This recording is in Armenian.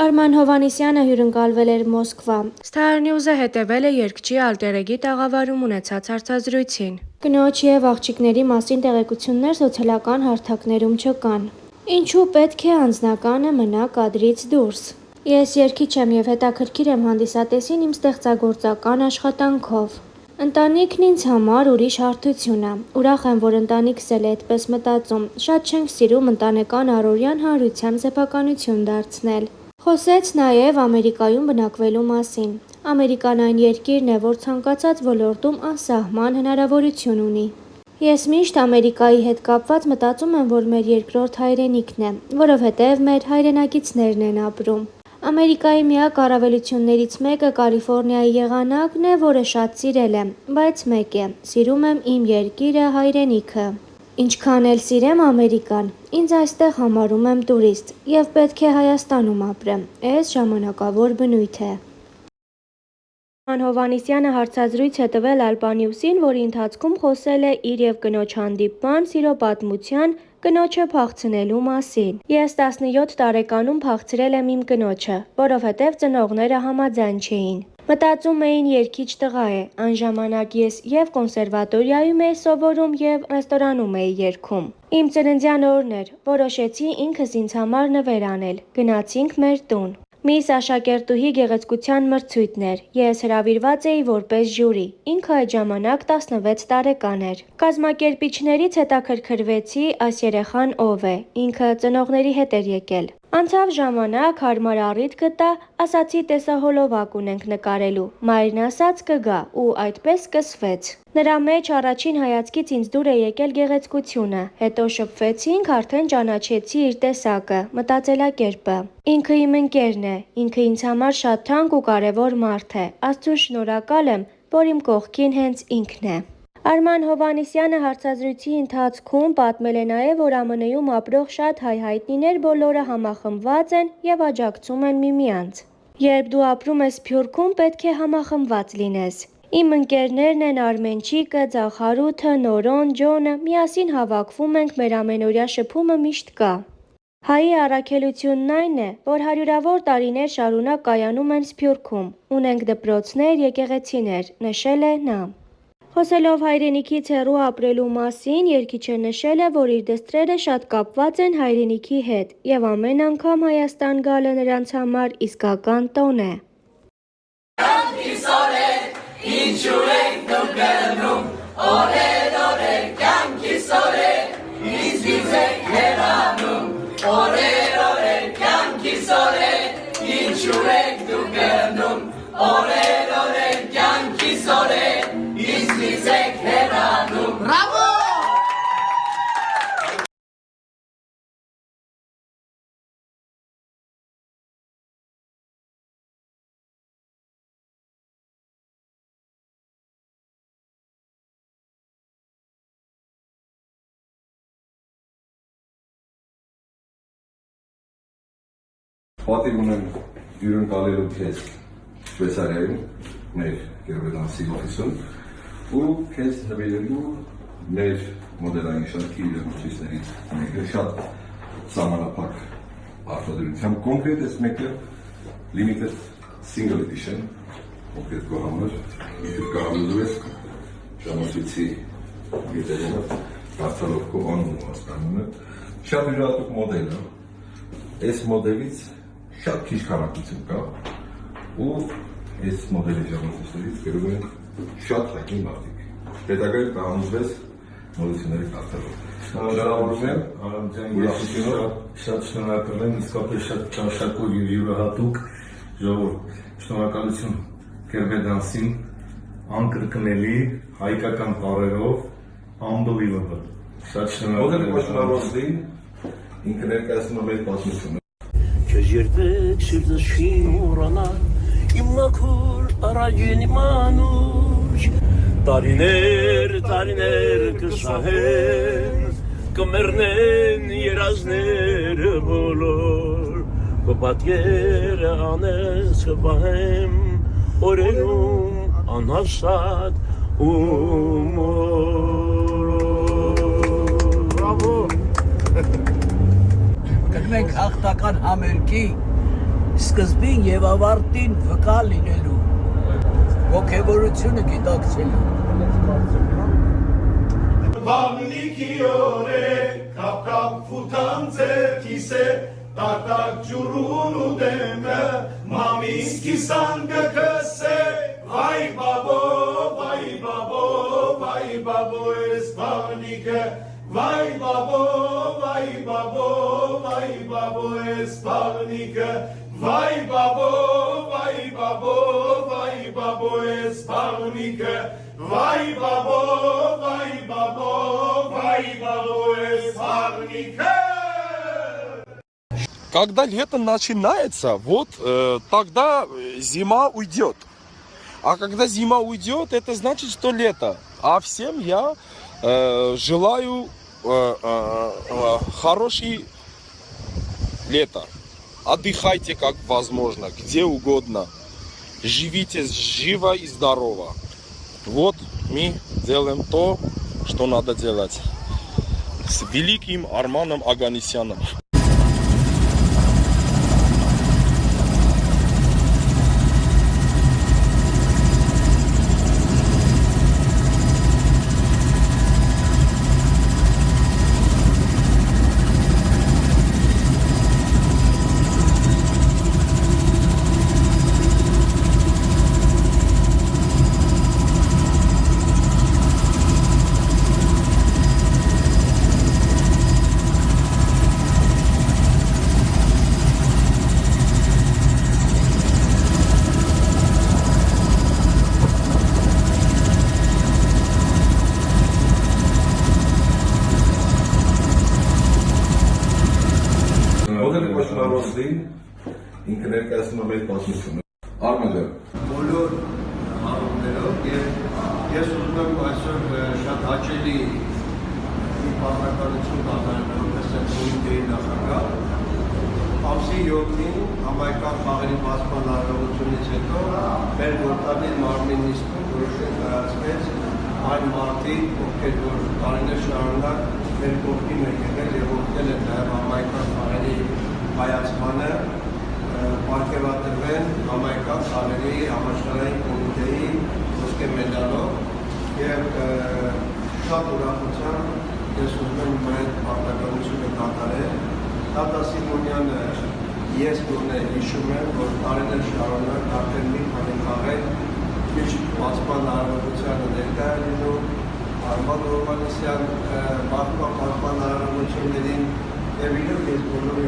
Արման Հովհաննիսյանը հյուրընկալվել էր Մոսկվա։ Star News-ը հետևել է երգչի ալտեր-էգի տաղավարում ունեցած հարցազրույցին։ Կնոջ և աղջիկների մասին տեղեկություններ սոցիալական հարթակներում չկան։ Ինչու պետք է անձնականը մնա կադրից դուրս։ Ես երգիչ եմ և հետաքրքիր եմ հանդիսատեսին իմ ստեղծագործական աշխատանքով։ Ընտանիքն ինձ համար ուրիշ հարթություն է։ Ուրախ եմ, որ ընտանիքս էլ է այդպես մտածում։ Շատ չենք սիրում ընտանեկան առօրյան հանրության սեփականություն դարձնել։ Խոսեց նաև Ամերիկայում բնակվելու մասին։ Ամերիկան այն երկիրն է, որ ցանկացած ոլորտում անսահման հնարավորություն ունի։ Ես միշտ Ամերիկայի հետ կապված մտածում եմ, որ մեր երկրորդ հայրենիքն է, որովհետև մեր հայրենակիցներն են ապրում։ Ամերիկայի միակ առավելություններից մեկը Կալիֆոռնիայի եղանակն է, որը շատ սիրել եմ, բայց մեկ է՝ սիրում եմ իմ երկիրը, հայրենիքը։ Ինչքան էլ սիրեմ Ամերիկան, ինձ այստեղ համարում եմ տուրիստ և պետք է Հայաստանում ապրեմ, էս ժամանակավոր բնույթ է։ Արման Հովհաննիսյանը հարցազրույց է տվել Alpha-News-ին, որի ընթացքում խոսել է իր և կնոջ հանդիպման, սիրո պատմության, կնոջը փախցնելու մասին։ Ես 17 տարեկանում փախցրել եմ իմ կնոջը, որովհետև ծնողները համաձայն չէին։ Մտածում էին երգիչ տղա է, այն ժամանակ ես և կոնսերվատորիայում էի սովորում և ռեստորանում էի երգում։ Իմ ծննդյան օրն էր, որոշեցի ինքս ինձ համար նվեր անել, գնացինք մեր տուն։ Միս աշակերտուհի գեղեցկության մրցույթն էր, ես հրավիրված էի որպես ժյուրի, ինքը այդ ժամանակ 16 տարեկան էր։ Կազմակերպիչներից հետաքրքրվեցի այս երեխան ով է, ինքը ծնողների հետ էր եկել։ Անցավ ժամանակ, հարմար առիթ գտա, ասացի տեսահոլովակ ունենք նկարելու, մայրն ասաց կգա ու այդպես սկսվեց։ Նրա մեջ առաջին հայացքից ինձ դուր է եկել գեղեցկությունը, հետո շփվեցինք, արդեն ճանաչեցի իր տեսակը, մտածելակերպը։ Ինքը իմ ընկերն է, ինքը ինձ համար շատ թանկ ու կարևոր մարդ է, Աստծուն շնորհակալ եմ, որ իմ կողքին հենց ինքն է։ Արման Հովհաննիսյանը հարցազրույցի ընթացքում պատմել է նաև, որ ԱՄՆ-ում ապրող շատ հայ հայտնիներ բոլորը համախմբված են և աջակցում են միմյանց։ Երբ դու ապրում ես Սփյուռքում, պետք է համախմբված լինես։ Իմ ընկերներն են Արմենչիկը, Ձախարութը, Նորոն, Ջոնը, միասին հավաքվում ենք, մեր ամենօրյա շփումը միշտ կա։ Հայի առաքելությունն այն է, որ հարյուրավոր տարիներ շարունակ կայանում են Սփյուռքում, ունենք դպրոցներ, եկեղեցիներ, նշել է նա։ Խոսելով հայրենիքից հեռու ապրելու մասին, երգիչը նշել է, որ իր դստրերը շատ կապված են հայրենիքի հետ և ամեն անգամ Հայաստան գալը նրանց համար իսկական տոն է։ Ինչու եք դուք գնում, օրեր, օրեր, կյանքիս օրեր, ինձ գիծեք հեռանում, օրեր, օրեր, կյանքիս օրեր, ինչու եք դուք գնում, օրեր, օրեր, կյանքիս օրեր, ինձ գիծեք հեռանում։ Բրավո! Պատիվ ունեմ հյուրընկալելու քեզ Շվեյցարիայում, մեր գերբերանսի օֆիսում, ու քեզ նվիրելու մեր մոդելային շարքի իրավունքիչներից մեկը շատ սահմանափակ արտադրությամբ, կոնկրետ այս մեկը limited single edition, կոնկրետ քո համար, եթե կարողանալու ես ժամացույցի գետերով դարձալով քո անունը հասկանումը, շատ յուրահատուկ մոդել է, այս մոդելից շատ քիչ քանակություն կա ու այս մոդելի ժամացույցներից գրում են շատ հայտնի մարդիկ։ Հետագայում կհամոզվես նորությունների կարդալով։ Շնորհավորում եմ, ուրախությունով շատ շնորհակալ եմ, իսկապես շատ ճաշակով և յուրահատուկ ժողովուրդ։ Շնորհակալություն Գերբերանսին, անկրկնելի հայկական բառերով, unbelievable։ Շատ շնորհակալ եմ։ Մոդել ինքը ներկայացնում է մեր պատմությունը։ Քեզ երբեք սիրտս չի մոռանա, իմ մաքուր առաջին մանուկ, տարիներ, տարիներ կշահեն, կմեռնեն երազները բոլոր, քո պատկերը անես կպահեմ, օրերում անհասատ ու մոր։ Բրավո։ Գնում ենք հաղթական համերգի սկզբին եւ ավարտին վկա լինելու ոգևորությունը գիտակցելու Բաննիկի օրե կապ ֆուտան ձերքիսե տատակ ջուրուն ու դեմը մամիս կիսան գկսե վայ բաբո ես բաննիկը վայ բաբո ես բաննիկը վայ բաբո ես բաննիկը Вай бабо, эсфарника. Когда лето начинается, вот тогда зима уйдет. А когда зима уйдет, это значит, что лето. А всем я желаю хорошее лето. Отдыхайте как возможно, где угодно. Живите живо и здорово. Вот мы делаем то, что надо делать. С великим Арманом Оганесяном. Ինքը ներկայացնում է մեր պատմությունը։ Արմենը բոլոր հարումներով եւ ես ուզում եմ այսօր շատ հաճելի մի պատմականություն կատարել որպես կոմիտեի նախագահ ամսի 7-ին համայնքական խաղերի բացման արարողությունից հետո մեր գործադիր մարմին նիստում որոշել կայացվեց այն մարդիկ, ովքեր որ տարիներ շարունակ մեր կողքին են եղել եւ օգնել են նաեւ համայնքական խաղերի հայացմանը պարգևատրվեն համայնքական խաղերի համաշխարհային կոմիտեի ոսկե մեդալով եւ շատ ուրախությամբ ես ուզում եմ այդ պարտականությունը կատարել Տատա Սիմոնյանը ես գոնե հիշում եմ որ տարիներ շարունակ արդեն մի քանի խաղեր միշտ բացման արարողությանը ներկա է լինում Արման Հովհաննիսյան բախման արարողություններին եւ իրոք ես բոլորի